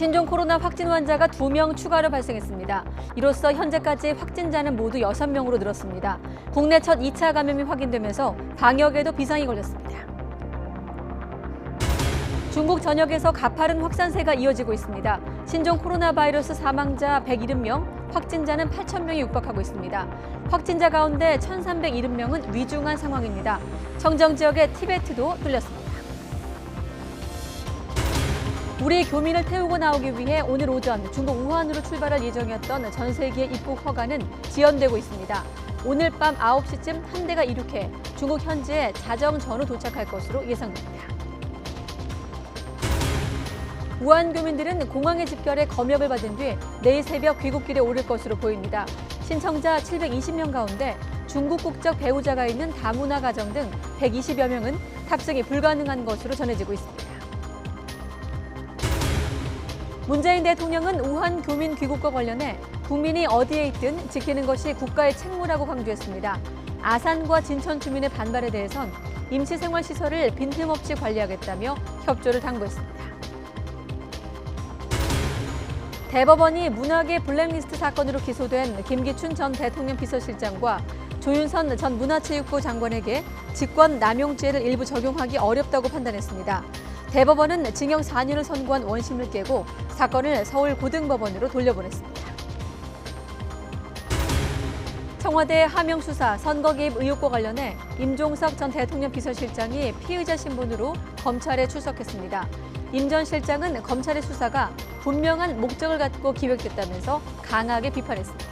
신종 코로나 확진 환자가 2명 추가로 발생했습니다. 이로써 현재까지 확진자는 모두 6명으로 늘었습니다. 국내 첫 2차 감염이 확인되면서 방역에도 비상이 걸렸습니다. 중국 전역에서 가파른 확산세가 이어지고 있습니다. 신종 코로나 바이러스 사망자 170명, 확진자는 8,000명이 육박하고 있습니다. 확진자 가운데 1,370명은 위중한 상황입니다. 청정 지역의 티베트도 뚫렸습니다. 우리 교민을 태우고 나오기 위해 오늘 오전 중국 우한으로 출발할 예정이었던 전 세계 입국 허가는 지연되고 있습니다. 오늘 밤 9시쯤 한 대가 이륙해 중국 현지에 자정 전후 도착할 것으로 예상됩니다. 우한 교민들은 공항에 집결해 검역을 받은 뒤 내일 새벽 귀국길에 오를 것으로 보입니다. 신청자 720명 가운데 중국 국적 배우자가 있는 다문화 가정 등 120여 명은 탑승이 불가능한 것으로 전해지고 있습니다. 문재인 대통령은 우한 교민 귀국과 관련해 국민이 어디에 있든 지키는 것이 국가의 책무라고 강조했습니다. 아산과 진천 주민의 반발에 대해선 임시생활시설을 빈틈없이 관리하겠다며 협조를 당부했습니다. 대법원이 문학의 블랙리스트 사건으로 기소된 김기춘 전 대통령 비서실장과 조윤선 전 문화체육부 장관에게 직권남용죄를 일부 적용하기 어렵다고 판단했습니다. 대법원은 징역 4년을 선고한 원심을 깨고 사건을 서울고등법원으로 돌려보냈습니다. 청와대 하명 수사 선거 개입 의혹과 관련해 임종석 전 대통령 비서실장이 피의자 신분으로 검찰에 출석했습니다. 임 전 실장은 검찰의 수사가 분명한 목적을 갖고 기획됐다면서 강하게 비판했습니다.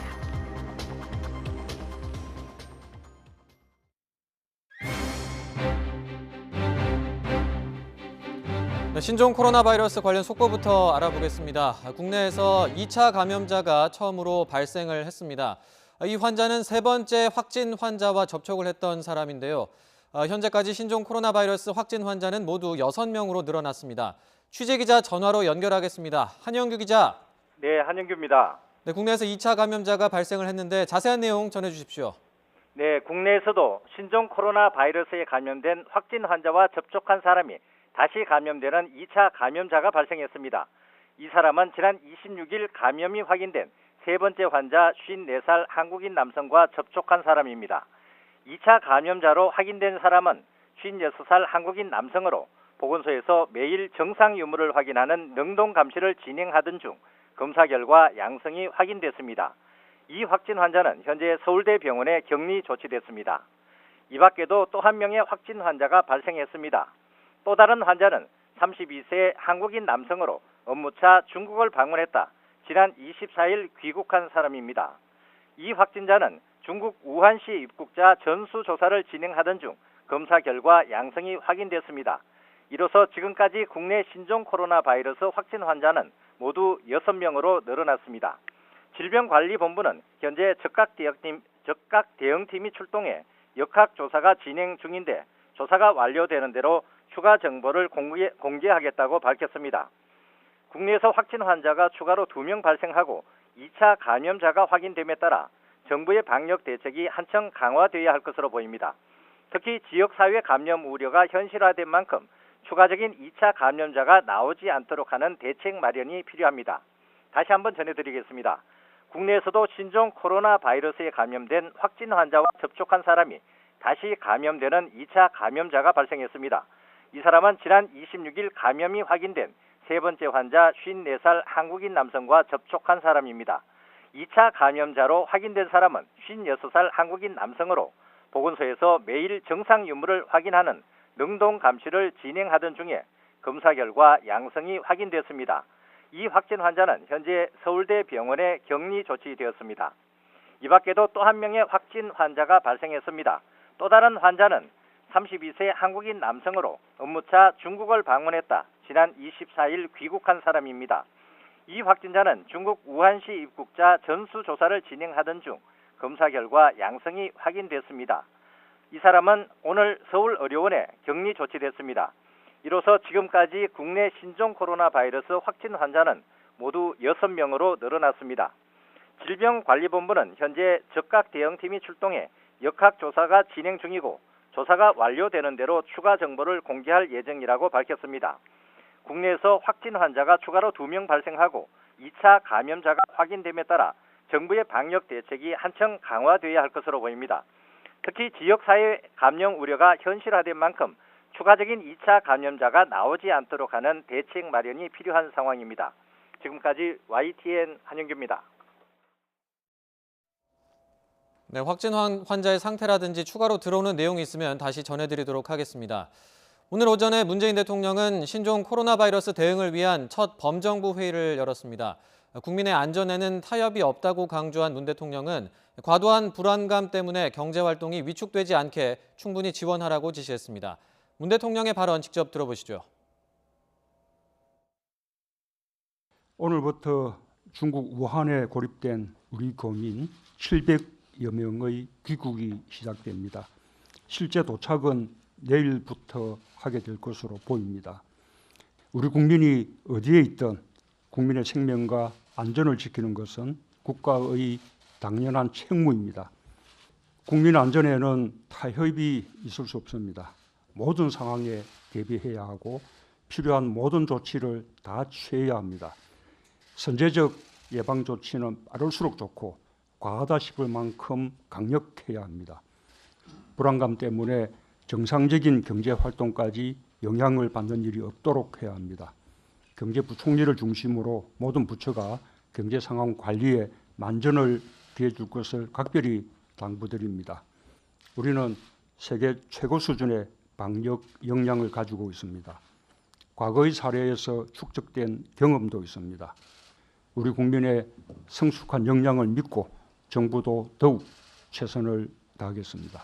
신종 코로나 바이러스 관련 속보부터 알아보겠습니다. 국내에서 2차 감염자가 처음으로 발생을 했습니다. 이 환자는 세 번째 확진 환자와 접촉을 했던 사람인데요. 현재까지 신종 코로나 바이러스 확진 환자는 모두 6명으로 늘어났습니다. 취재기자 전화로 연결하겠습니다. 한영규 기자. 네, 한영규입니다. 네, 국내에서 2차 감염자가 발생을 했는데 자세한 내용 전해주십시오. 네, 국내에서도 신종 코로나 바이러스에 감염된 확진 환자와 접촉한 사람이 다시 감염되는 2차 감염자가 발생했습니다. 이 사람은 지난 26일 감염이 확인된 세 번째 환자 54살 한국인 남성과 접촉한 사람입니다. 2차 감염자로 확인된 사람은 56살 한국인 남성으로 보건소에서 매일 정상 유무를 확인하는 능동 감시를 진행하던 중 검사 결과 양성이 확인됐습니다. 이 확진 환자는 현재 서울대병원에 격리 조치됐습니다. 이 밖에도 또 한 명의 확진 환자가 발생했습니다. 또 다른 환자는 32세 한국인 남성으로 업무차 중국을 방문했다 지난 24일 귀국한 사람입니다. 이 확진자는 중국 우한시 입국자 전수조사를 진행하던 중 검사 결과 양성이 확인됐습니다. 이로써 지금까지 국내 신종 코로나 바이러스 확진 환자는 모두 6명으로 늘어났습니다. 질병관리본부는 현재 적각 대응팀이 출동해 역학조사가 진행 중인데 조사가 완료되는 대로 추가 정보를 공개하겠다고 밝혔습니다. 국내에서 확진 환자가 추가로 2명 발생하고 2차 감염자가 확인됨에 따라 정부의 방역 대책이 한층 강화되어야 할 것으로 보입니다. 특히 지역사회 감염 우려가 현실화된 만큼 추가적인 2차 감염자가 나오지 않도록 하는 대책 마련이 필요합니다. 다시 한번 전해드리겠습니다. 국내에서도 신종 코로나 바이러스에 감염된 확진 환자와 접촉한 사람이 다시 감염되는 2차 감염자가 발생했습니다. 이 사람은 지난 26일 감염이 확인된 세 번째 환자 54살 한국인 남성과 접촉한 사람입니다. 2차 감염자로 확인된 사람은 56살 한국인 남성으로 보건소에서 매일 정상 유무를 확인하는 능동 감시를 진행하던 중에 검사 결과 양성이 확인됐습니다. 이 확진 환자는 현재 서울대병원에 격리 조치되었습니다. 이 밖에도 또 한 명의 확진 환자가 발생했습니다. 또 다른 환자는 32세 한국인 남성으로 업무차 중국을 방문했다 지난 24일 귀국한 사람입니다. 이 확진자는 중국 우한시 입국자 전수조사를 진행하던 중 검사 결과 양성이 확인됐습니다. 이 사람은 오늘 서울의료원에 격리 조치됐습니다. 이로써 지금까지 국내 신종 코로나 바이러스 확진 환자는 모두 6명으로 늘어났습니다. 질병관리본부는 현재 적각 대응팀이 출동해 역학조사가 진행 중이고 조사가 완료되는 대로 추가 정보를 공개할 예정이라고 밝혔습니다. 국내에서 확진 환자가 추가로 2명 발생하고 2차 감염자가 확인됨에 따라 정부의 방역 대책이 한층 강화돼야 할 것으로 보입니다. 특히 지역사회 감염 우려가 현실화된 만큼 추가적인 2차 감염자가 나오지 않도록 하는 대책 마련이 필요한 상황입니다. 지금까지 YTN 한영규입니다. 네, 확진 환자의 상태라든지 추가로 들어오는 내용이 있으면 다시 전해드리도록 하겠습니다. 오늘 오전에 문재인 대통령은 신종 코로나 바이러스 대응을 위한 첫 범정부 회의를 열었습니다. 국민의 안전에는 타협이 없다고 강조한 문 대통령은 과도한 불안감 때문에 경제활동이 위축되지 않게 충분히 지원하라고 지시했습니다. 문 대통령의 발언 직접 들어보시죠. 오늘부터 중국 우한에 고립된 우리 교민 700여 명의 귀국이 시작됩니다. 실제 도착은 내일부터 하게 될 것으로 보입니다. 우리 국민이 어디에 있든 국민의 생명과 안전을 지키는 것은 국가의 당연한 책무입니다. 국민 안전에는 타협이 있을 수 없습니다. 모든 상황에 대비해야 하고 필요한 모든 조치를 다 취해야 합니다. 선제적 예방 조치는 빠를수록 좋고 과하다 싶을 만큼 강력해야 합니다. 불안감 때문에 정상적인 경제 활동까지 영향을 받는 일이 없도록 해야 합니다. 경제부총리를 중심으로 모든 부처가 경제 상황 관리에 만전을 기해 줄 것을 각별히 당부드립니다. 우리는 세계 최고 수준의 방역 역량을 가지고 있습니다. 과거의 사례에서 축적된 경험도 있습니다. 우리 국민의 성숙한 역량을 믿고 정부도 더욱 최선을 다하겠습니다.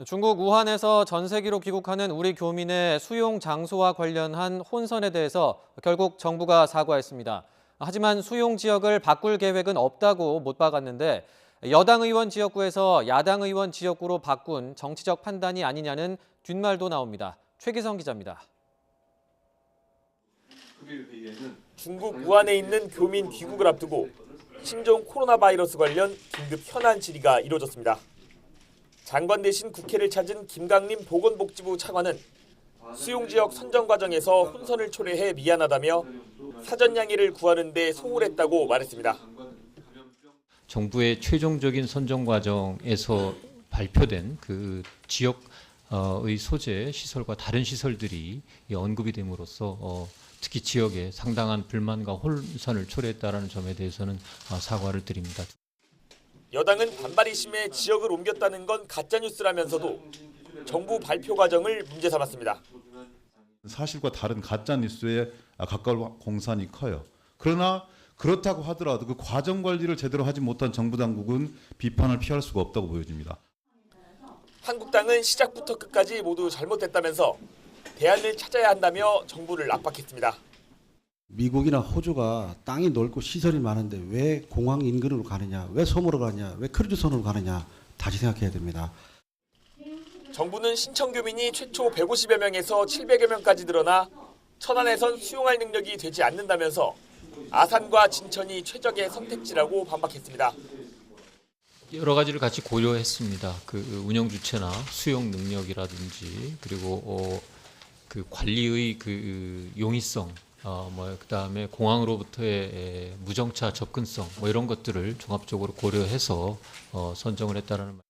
중국 우한에서 전세기로 귀국하는 우리 교민의 수용 장소와 관련한 혼선에 대해서 결국 정부가 사과했습니다. 하지만 수용 지역을 바꿀 계획은 없다고 못 박았는데 여당 의원 지역구에서 야당 의원 지역구로 바꾼 정치적 판단이 아니냐는 뒷말도 나옵니다. 최기성 기자입니다. 중국 우한에 있는 교민 귀국을 앞두고 신종 코로나 바이러스 관련 긴급 현안 질의가 이루어졌습니다. 장관 대신 국회를 찾은 김강림 보건복지부 차관은 수용지역 선정 과정에서 혼선을 초래해 미안하다며 사전 양해를 구하는 데 소홀했다고 말했습니다. 정부의 최종적인 선정 과정에서 발표된 그 지역의 소재 시설과 다른 시설들이 언급이 됨으로써 특히 지역에 상당한 불만과 혼선을 초래했다는 점에 대해서는 사과를 드립니다. 여당은 반발이 심해 지역을 옮겼다는 건 가짜뉴스라면서도 정부 발표 과정을 문제 삼았습니다. 사실과 다른 가짜뉴스에 가까울 공산이 커요. 그러나 그렇다고 하더라도 그 과정 관리를 제대로 하지 못한 정부 당국은 비판을 피할 수가 없다고 보여집니다. 한국당은 시작부터 끝까지 모두 잘못됐다면서 대안을 찾아야 한다며 정부를 압박했습니다. 미국이나 호주가 땅이 넓고 시설이 많은데 왜 공항 인근으로 가느냐, 왜 섬으로 가느냐, 왜 크루즈선으로 가느냐 다시 생각해야 됩니다. 정부는 신청 교민이 최초 150여 명에서 700여 명까지 늘어나 천안에선 수용할 능력이 되지 않는다면서 아산과 진천이 최적의 선택지라고 반박했습니다. 여러 가지를 같이 고려했습니다. 그 운영 주체나 수용 능력이라든지 그리고 그 관리의 그 용이성, 그다음에 공항으로부터의 무정차 접근성 이런 것들을 종합적으로 고려해서 선정을 했다라는 말.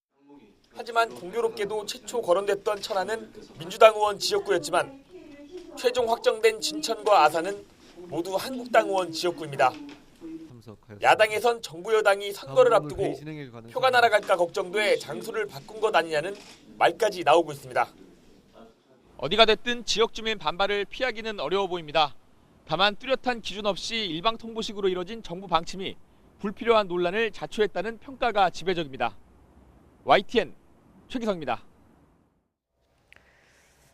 하지만 공교롭게도 최초 거론됐던 천안은 민주당 의원 지역구였지만 최종 확정된 진천과 아산은 모두 한국당 의원 지역구입니다. 야당에선 정부 여당이 선거를 앞두고 표가 날아갈까 걱정돼 장소를 바꾼 것 아니냐는 말까지 나오고 있습니다. 어디가 됐든 지역 주민 반발을 피하기는 어려워 보입니다. 다만 뚜렷한 기준 없이 일방 통보식으로 이뤄진 정부 방침이 불필요한 논란을 자초했다는 평가가 지배적입니다. YTN 최기성입니다.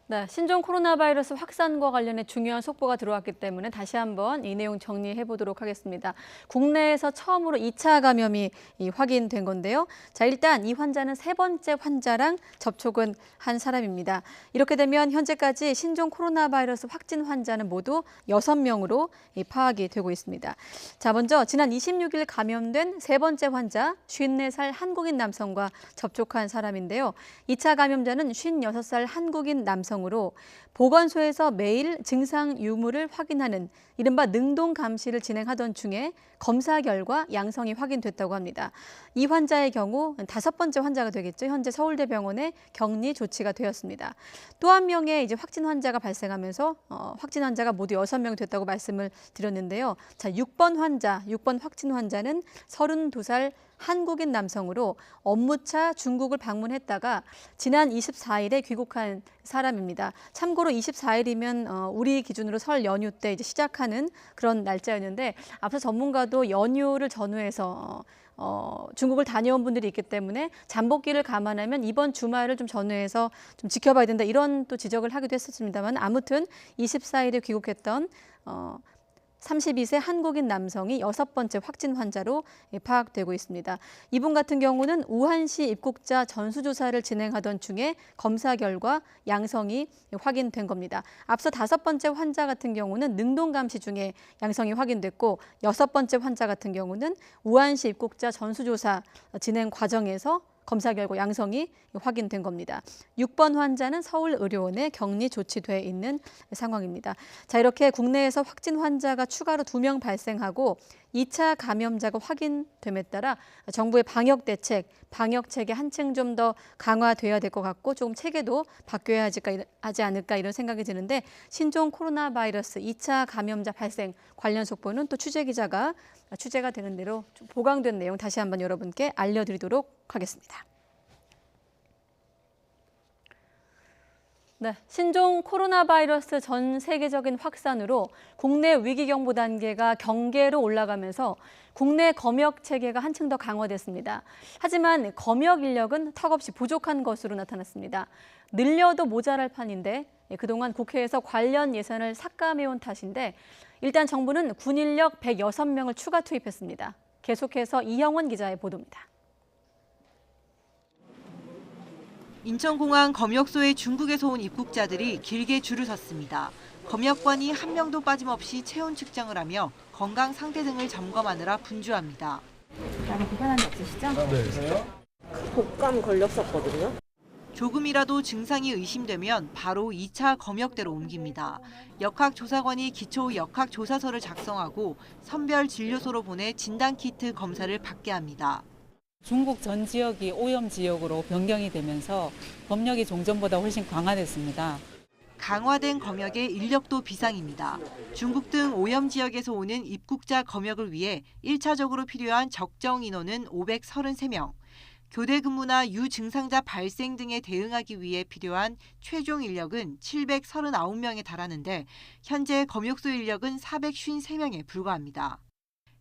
네, 신종 코로나 바이러스 확산과 관련해 중요한 속보가 들어왔기 때문에 다시 한번 이 내용 정리해 보도록 하겠습니다. 국내에서 처음으로 2차 감염이 확인된 건데요. 자, 일단 이 환자는 세 번째 환자랑 접촉은 한 사람입니다. 이렇게 되면 현재까지 신종 코로나 바이러스 확진 환자는 모두 6명으로 파악이 되고 있습니다. 자, 먼저 지난 26일 감염된 세 번째 환자 54살 한국인 남성과 접촉한 사람인데요. 2차 감염자는 56살 한국인 남성 남성으로 보건소에서 매일 증상 유무를 확인하는 이른바 능동 감시를 진행하던 중에 검사 결과 양성이 확인됐다고 합니다. 이 환자의 경우 5번째 환자가 되겠죠. 현재 서울대병원에 격리 조치가 되었습니다. 또 한 명의 이제 확진 환자가 발생하면서 확진 환자가 모두 6명 됐다고 말씀을 드렸는데요. 자, 6번 확진 환자는 32살 한국인 남성으로 업무차 중국을 방문했다가 지난 24일에 귀국한 사람입니다. 참고로 24일이면 우리 기준으로 설 연휴 때 이제 시작하는 그런 날짜였는데 앞서 전문가도 연휴를 전후해서 중국을 다녀온 분들이 있기 때문에 잠복기를 감안하면 이번 주말을 좀 전후해서 좀 지켜봐야 된다 이런 또 지적을 하기도 했었습니다만 아무튼 24일에 귀국했던 32세 한국인 남성이 6번째 확진 환자로 파악되고 있습니다. 이분 같은 경우는 우한시 입국자 전수조사를 진행하던 중에 검사 결과 양성이 확인된 겁니다. 앞서 5번째 환자 같은 경우는 능동감시 중에 양성이 확인됐고 6번째 환자 같은 경우는 우한시 입국자 전수조사 진행 과정에서 검사 결과 양성이 확인된 겁니다. 6번 환자는 서울의료원에 격리 조치돼 있는 상황입니다. 자, 이렇게 국내에서 확진 환자가 추가로 2명 발생하고 2차 감염자가 확인됨에 따라 정부의 방역 대책, 방역 체계 한층 좀 더 강화돼야 될 것 같고 조금 체계도 바뀌어야 하지 않을까 이런 생각이 드는데 신종 코로나 바이러스 2차 감염자 발생 관련 속보는 또 취재 기자가 취재가 되는 대로 좀 보강된 내용 다시 한번 여러분께 알려드리도록 하겠습니다. 네, 신종 코로나 바이러스 전 세계적인 확산으로 국내 위기경보 단계가 경계로 올라가면서 국내 검역 체계가 한층 더 강화됐습니다. 하지만 검역 인력은 턱없이 부족한 것으로 나타났습니다. 늘려도 모자랄 판인데 그동안 국회에서 관련 예산을 삭감해온 탓인데 일단 정부는 군 인력 106명을 추가 투입했습니다. 계속해서 이형원 기자의 보도입니다. 인천공항 검역소에 중국에서 온 입국자들이 길게 줄을 섰습니다. 검역관이 한 명도 빠짐없이 체온 측정을 하며 건강 상태 등을 점검하느라 분주합니다. 약간 불편한 데 없으시죠? 네. 독감 걸렸었거든요. 조금이라도 증상이 의심되면 바로 2차 검역대로 옮깁니다. 역학조사관이 기초 역학조사서를 작성하고 선별 진료소로 보내 진단키트 검사를 받게 합니다. 중국 전 지역이 오염 지역으로 변경이 되면서 검역이 종전보다 훨씬 강화됐습니다. 강화된 검역의 인력도 비상입니다. 중국 등 오염 지역에서 오는 입국자 검역을 위해 1차적으로 필요한 적정 인원은 533명. 교대 근무나 유증상자 발생 등에 대응하기 위해 필요한 최종 인력은 739명에 달하는데 현재 검역소 인력은 453명에 불과합니다.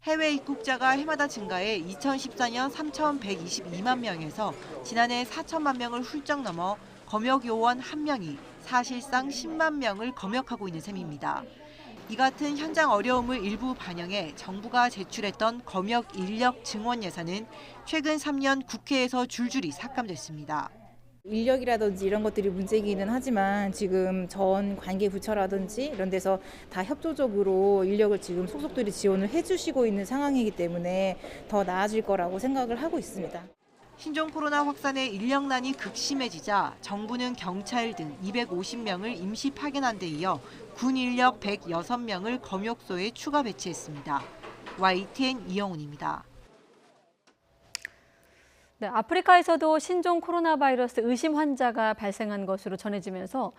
해외 입국자가 해마다 증가해 2014년 3,122만 명에서 지난해 4천만 명을 훌쩍 넘어 검역 요원 1명이 사실상 10만 명을 검역하고 있는 셈입니다. 이 같은 현장 어려움을 일부 반영해 정부가 제출했던 검역 인력 증원 예산은 최근 3년 국회에서 줄줄이 삭감됐습니다. 인력이라든지 이런 것들이 문제이기는 하지만 지금 전 관계 부처라든지 이런 데서 다 협조적으로 인력을 지금 속속들이 지원을 해주시고 있는 상황이기 때문에 더 나아질 거라고 생각을 하고 있습니다. 신종 코로나 확산의 인력난이 극심해지자 정부는 경찰 등 250명을 임시 파견한 데 이어 군 인력 106명을 검역소에 추가 배치했습니다. YTN 이영훈입니다. 네, 아프리카에서도 신종 코로나 바이러스 의심 환자가 발생한 것으로 전해지면서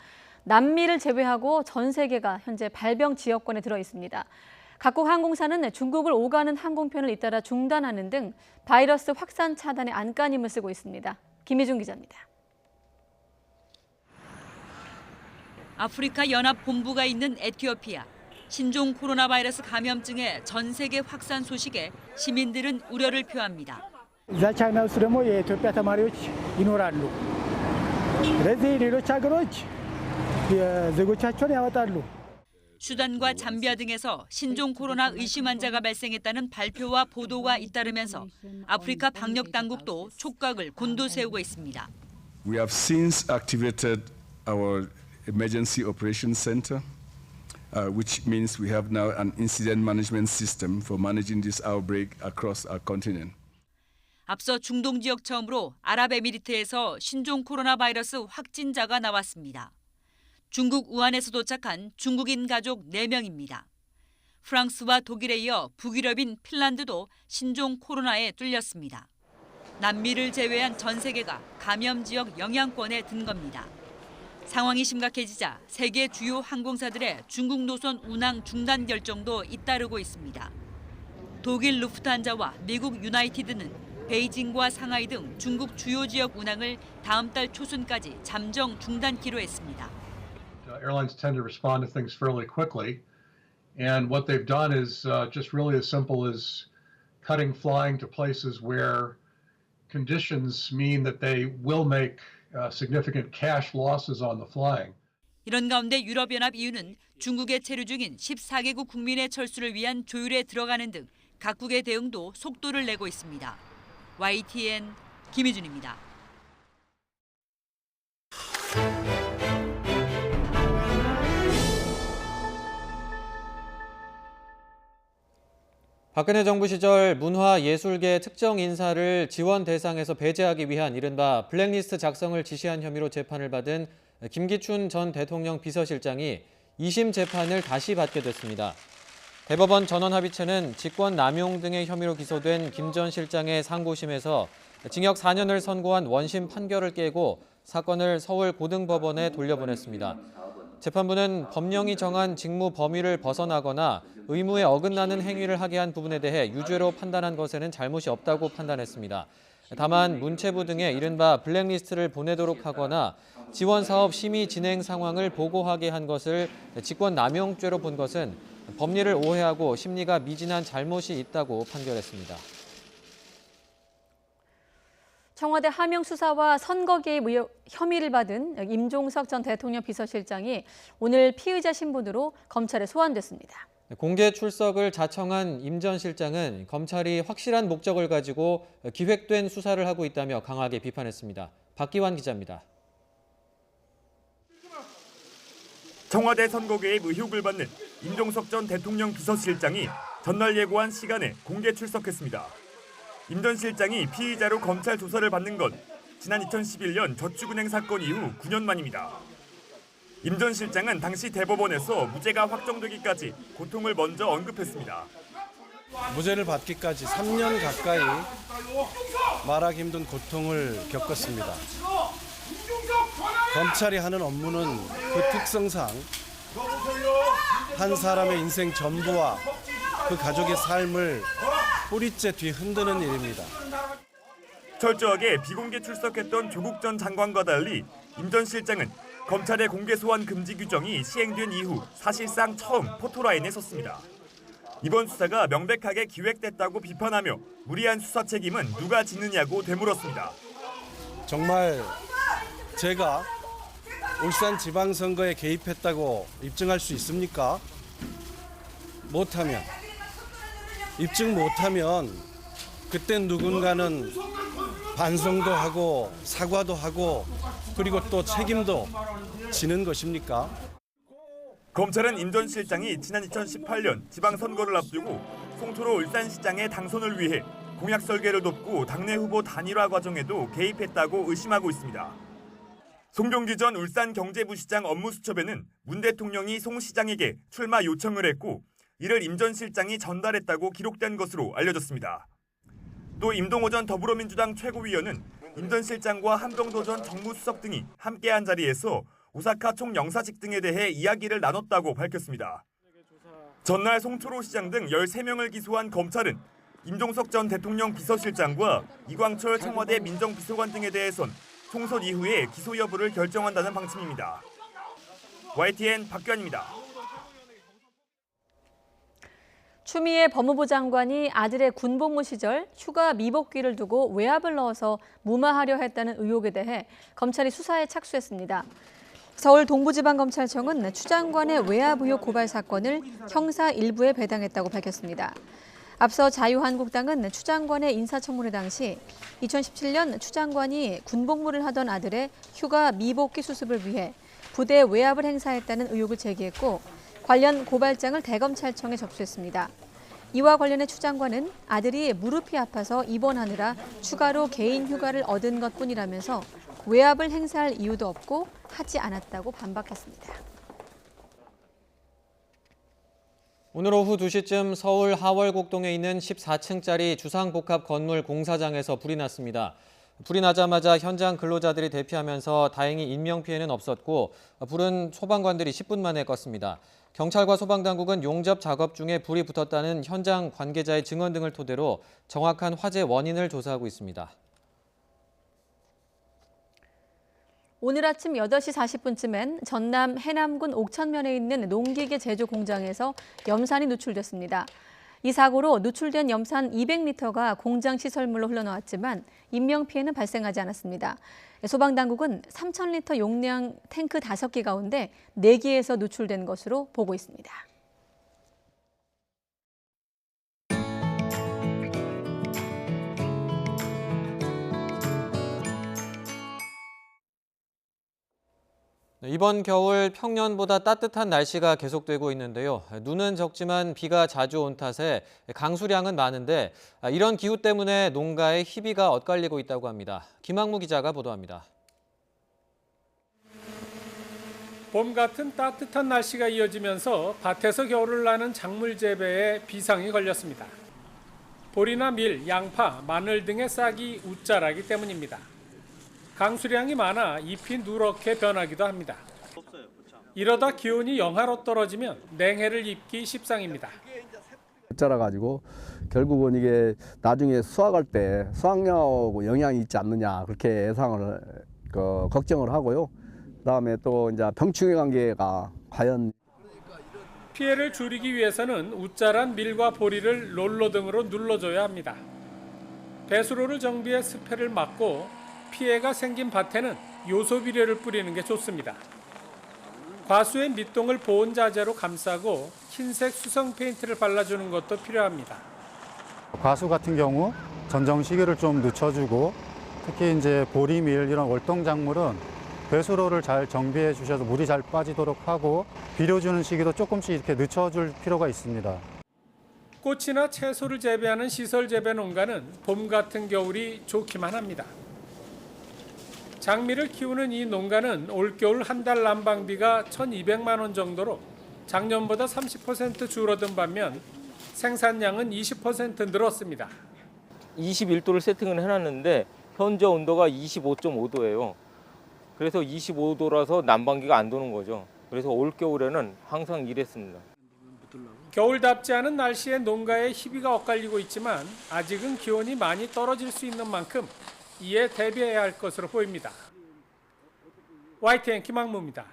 남미를 제외하고 전 세계가 현재 발병 지역권에 들어 있습니다. 각국 항공사는 중국을 오가는 항공편을 잇따라 중단하는 등 바이러스 확산 차단에 안간힘을 쓰고 있습니다. 김희중 기자입니다. 아프리카 연합 본부가 있는 에티오피아. 신종 코로나 바이러스 감염증의 전 세계 확산 소식에 시민들은 우려를 표합니다. እዛ ቻይና ውስጥ ደግሞ የኢትዮጵያ ተማሪዎች ይኖራሉ። ስለዚህ ሌሎች ሀገሮች ዜጎቻቸውን ያወጣሉ. 수단과 잠비아 등에서 신종 코로나 의심 환자가 발생했다는 발표와 보도가 잇따르면서 아프리카 방역 당국도 촉각을 곤두세우고 있습니다. We have since activated our emergency operations center, which means we have now an incident management system for managing this outbreak across our continent. 앞서 중동 지역 처음으로 아랍에미리트에서 신종 코로나 바이러스 확진자가 나왔습니다. 중국 우한에서 도착한 중국인 가족 4명입니다. 프랑스와 독일에 이어 북유럽인 핀란드도 신종 코로나에 뚫렸습니다. 남미를 제외한 전 세계가 감염 지역 영향권에 든 겁니다. 상황이 심각해지자 세계 주요 항공사들의 중국 노선 운항 중단 결정도 잇따르고 있습니다. 독일 루프트한자와 미국 유나이티드는 베이징과 상하이 등 중국 주요 지역 운항을 다음 달 초순까지 잠정 중단키로 했습니다. Airlines tend to respond to things fairly quickly, and what they've done is just really as simple as cutting flying to places where conditions mean that they will make significant cash losses on the flying. 이런 가운데 유럽연합 EU는 중국에 체류 중인 14개국 국민의 철수를 위한 조율에 들어가는 등 각국의 대응도 속도를 내고 있습니다. YTN 김희준입니다. 박근혜 정부 시절 문화예술계 특정 인사를 지원 대상에서 배제하기 위한 이른바 블랙리스트 작성을 지시한 혐의로 재판을 받은 김기춘 전 대통령 비서실장이 2심 재판을 다시 받게 됐습니다. 대법원 전원합의체는 직권 남용 등의 혐의로 기소된 김 전 실장의 상고심에서 징역 4년을 선고한 원심 판결을 깨고 사건을 서울 고등법원에 돌려보냈습니다. 재판부는 법령이 정한 직무 범위를 벗어나거나 의무에 어긋나는 행위를 하게 한 부분에 대해 유죄로 판단한 것에는 잘못이 없다고 판단했습니다. 다만 문체부 등의 이른바 블랙리스트를 보내도록 하거나 지원사업 심의 진행 상황을 보고하게 한 것을 직권남용죄로 본 것은 법리를 오해하고 심리가 미진한 잘못이 있다고 판결했습니다. 청와대 하명 수사와 선거 개입 혐의를 받은 임종석 전 대통령 비서실장이 오늘 피의자 신분으로 검찰에 소환됐습니다. 공개 출석을 자청한 임 전 실장은 검찰이 확실한 목적을 가지고 기획된 수사를 하고 있다며 강하게 비판했습니다. 박기환 기자입니다. 청와대 선거 개입 의혹을 받는 임종석 전 대통령 비서실장이 전날 예고한 시간에 공개 출석했습니다. 임 전 실장이 피의자로 검찰 조사를 받는 건 지난 2011년 저축은행 사건 이후 9년 만입니다. 임 전 실장은 당시 대법원에서 무죄가 확정되기까지 고통을 먼저 언급했습니다. 무죄를 받기까지 3년 가까이 말하기 힘든 고통을 겪었습니다. 검찰이 하는 업무는 그 특성상 한 사람의 인생 전부와 그 가족의 삶을 뿌리째 뒤흔드는 일입니다. 철저하게 비공개 출석했던 조국 전 장관과 달리 임 전 실장은 검찰의 공개 소환 금지 규정이 시행된 이후 사실상 처음 포토라인에 섰습니다. 이번 수사가 명백하게 기획됐다고 비판하며 무리한 수사 책임은 누가 지느냐고 되물었습니다. 정말 제가 울산 지방선거에 개입했다고 입증할 수 있습니까? 입증 못하면 그땐 누군가는 반성도 하고 사과도 하고 그리고 또 책임도 지는 것입니까? 검찰은 임 전 실장이 지난 2018년 지방선거를 앞두고 송철호 울산시장의 당선을 위해 공약 설계를 돕고 당내 후보 단일화 과정에도 개입했다고 의심하고 있습니다. 송병기 전 울산경제부시장 업무수첩에는 문 대통령이 송 시장에게 출마 요청을 했고 이를 임 전 실장이 전달했다고 기록된 것으로 알려졌습니다. 또 임동호 전 더불어민주당 최고위원은 임 전 실장과 한병도 전 정무수석 등이 함께한 자리에서 오사카 총영사직 등에 대해 이야기를 나눴다고 밝혔습니다. 전날 송철호 시장 등 13명을 기소한 검찰은 임종석 전 대통령 비서실장과 이광철 청와대 민정비서관 등에 대해선 총선 이후에 기소 여부를 결정한다는 방침입니다. YTN 박규환입니다. 추미애 법무부 장관이 아들의 군복무 시절 휴가 미복귀를 두고 외압을 넣어서 무마하려 했다는 의혹에 대해 검찰이 수사에 착수했습니다. 서울 동부지방검찰청은 추 장관의 외압 의혹 고발 사건을 형사 1부에 배당했다고 밝혔습니다. 앞서 자유한국당은 추 장관의 인사청문회 당시 2017년 추 장관이 군복무를 하던 아들의 휴가 미복귀 수습을 위해 부대 외압을 행사했다는 의혹을 제기했고 관련 고발장을 대검찰청에 접수했습니다. 이와 관련해 추 장관은 아들이 무릎이 아파서 입원하느라 추가로 개인 휴가를 얻은 것뿐이라면서 외압을 행사할 이유도 없고 하지 않았다고 반박했습니다. 오늘 오후 2시쯤 서울 하월곡동에 있는 14층짜리 주상복합 건물 공사장에서 불이 났습니다. 불이 나자마자 현장 근로자들이 대피하면서 다행히 인명피해는 없었고 불은 소방관들이 10분 만에 껐습니다. 경찰과 소방당국은 용접 작업 중에 불이 붙었다는 현장 관계자의 증언 등을 토대로 정확한 화재 원인을 조사하고 있습니다. 오늘 아침 8시 40분쯤엔 전남 해남군 옥천면에 있는 농기계 제조 공장에서 염산이 누출됐습니다. 이 사고로 누출된 염산 200리터가 공장 시설물로 흘러나왔지만 인명피해는 발생하지 않았습니다. 소방당국은 3,000리터 용량 탱크 5개 가운데 4개에서 누출된 것으로 보고 있습니다. 이번 겨울 평년보다 따뜻한 날씨가 계속되고 있는데요. 눈은 적지만 비가 자주 온 탓에 강수량은 많은데 이런 기후 때문에 농가의 희비가 엇갈리고 있다고 합니다. 김학무 기자가 보도합니다. 봄 같은 따뜻한 날씨가 이어지면서 밭에서 겨울을 나는 작물 재배에 비상이 걸렸습니다. 보리나 밀, 양파, 마늘 등의 싹이 웃자라기 때문입니다. 강수량이 많아 잎이 누렇게 변하기도 합니다. 이러다 기온이 영하로 떨어지면 냉해를 입기 십상입니다. 웃자라 가지고 결국은 이게 나중에 수확할 때 수확량하고 영향이 있지 않느냐 그렇게 예상을 걱정을 하고요. 그다음에 또 이제 병충해 관계가 과연 피해를 줄이기 위해서는 웃자란 밀과 보리를 롤러 등으로 눌러줘야 합니다. 배수로를 정비해 습해를 막고 피해가 생긴 밭에는 요소 비료를 뿌리는 게 좋습니다. 과수의 밑동을 보온 자재로 감싸고 흰색 수성 페인트를 발라주는 것도 필요합니다. 과수 같은 경우 전정 시기를 좀 늦춰주고 특히 이제 보리, 밀 이런 월동 작물은 배수로를 잘 정비해 주셔서 물이 잘 빠지도록 하고 비료 주는 시기도 조금씩 이렇게 늦춰줄 필요가 있습니다. 꽃이나 채소를 재배하는 시설 재배 농가는 봄 같은 겨울이 좋기만 합니다. 장미를 키우는 이 농가는 올겨울 한 달 난방비가 1,200만 원 정도로 작년보다 30% 줄어든 반면 생산량은 20% 늘었습니다. 21도를 세팅을 해놨는데 현재 온도가 25.5도예요. 그래서 25도라서 난방기가 안 도는 거죠. 그래서 올겨울에는 항상 이랬습니다. 겨울답지 않은 날씨에 농가의 희비가 엇갈리고 있지만 아직은 기온이 많이 떨어질 수 있는 만큼 이에 대비해야 할 것으로 보입니다. YTN 김학무입니다.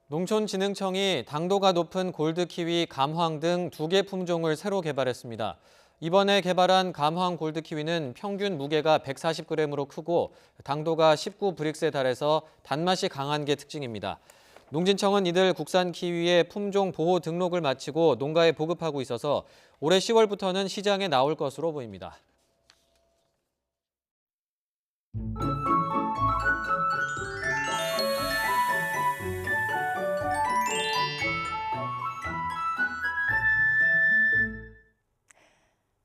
농촌진흥청이 당도가 높은 골드키위, 감황 등 2개 품종을 새로 개발했습니다. 이번에 개발한 감황 골드키위는 평균 무게가 140g으로 크고 당도가 19브릭스에 달해서 단맛이 강한 게 특징입니다. 농진청은 이들 국산 키위의 품종 보호 등록을 마치고 농가에 보급하고 있어서 올해 10월부터는 시장에 나올 것으로 보입니다.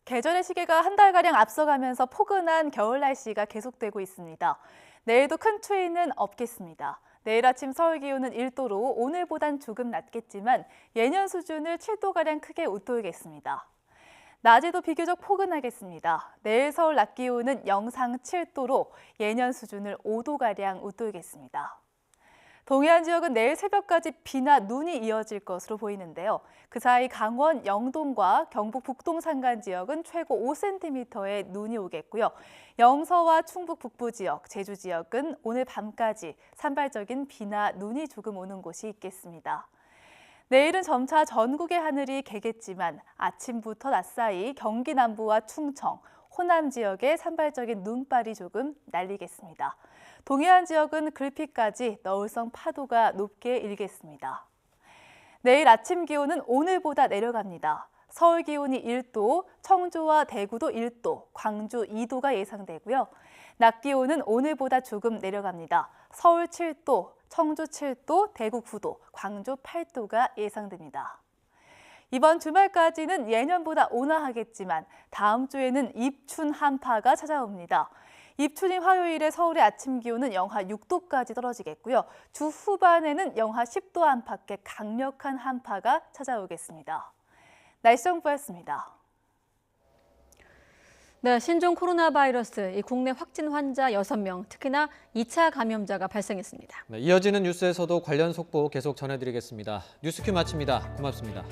계절의 시계가 한 달가량 앞서가면서 포근한 겨울 날씨가 계속되고 있습니다. 내일도 큰 추위는 없겠습니다. 내일 아침 서울 기온은 1도로 오늘보단 조금 낮겠지만 예년 수준을 7도가량 크게 웃돌겠습니다. 낮에도 비교적 포근하겠습니다. 내일 서울 낮 기온은 영상 7도로 예년 수준을 5도가량 웃돌겠습니다. 동해안 지역은 내일 새벽까지 비나 눈이 이어질 것으로 보이는데요. 그 사이 강원 영동과 경북 북동 산간 지역은 최고 5cm의 눈이 오겠고요. 영서와 충북 북부 지역, 제주 지역은 오늘 밤까지 산발적인 비나 눈이 조금 오는 곳이 있겠습니다. 내일은 점차 전국의 하늘이 개겠지만 아침부터 낮 사이 경기 남부와 충청, 호남 지역에 산발적인 눈발이 조금 날리겠습니다. 동해안 지역은 글피까지 너울성 파도가 높게 일겠습니다. 내일 아침 기온은 오늘보다 내려갑니다. 서울 기온이 1도, 청주와 대구도 1도, 광주 2도가 예상되고요. 낮 기온은 오늘보다 조금 내려갑니다. 서울 7도, 청주 7도, 대구 9도, 광주 8도가 예상됩니다. 이번 주말까지는 예년보다 온화하겠지만 다음 주에는 입춘 한파가 찾아옵니다. 입춘인 화요일에 서울의 아침 기온은 영하 6도까지 떨어지겠고요. 주 후반에는 영하 10도 안팎의 강력한 한파가 찾아오겠습니다. 날씨 정보였습니다. 네, 신종 코로나 바이러스 이 국내 확진 환자 6명, 특히나 2차 감염자가 발생했습니다. 네, 이어지는 뉴스에서도 관련 속보 계속 전해드리겠습니다. 뉴스큐 마칩니다. 고맙습니다.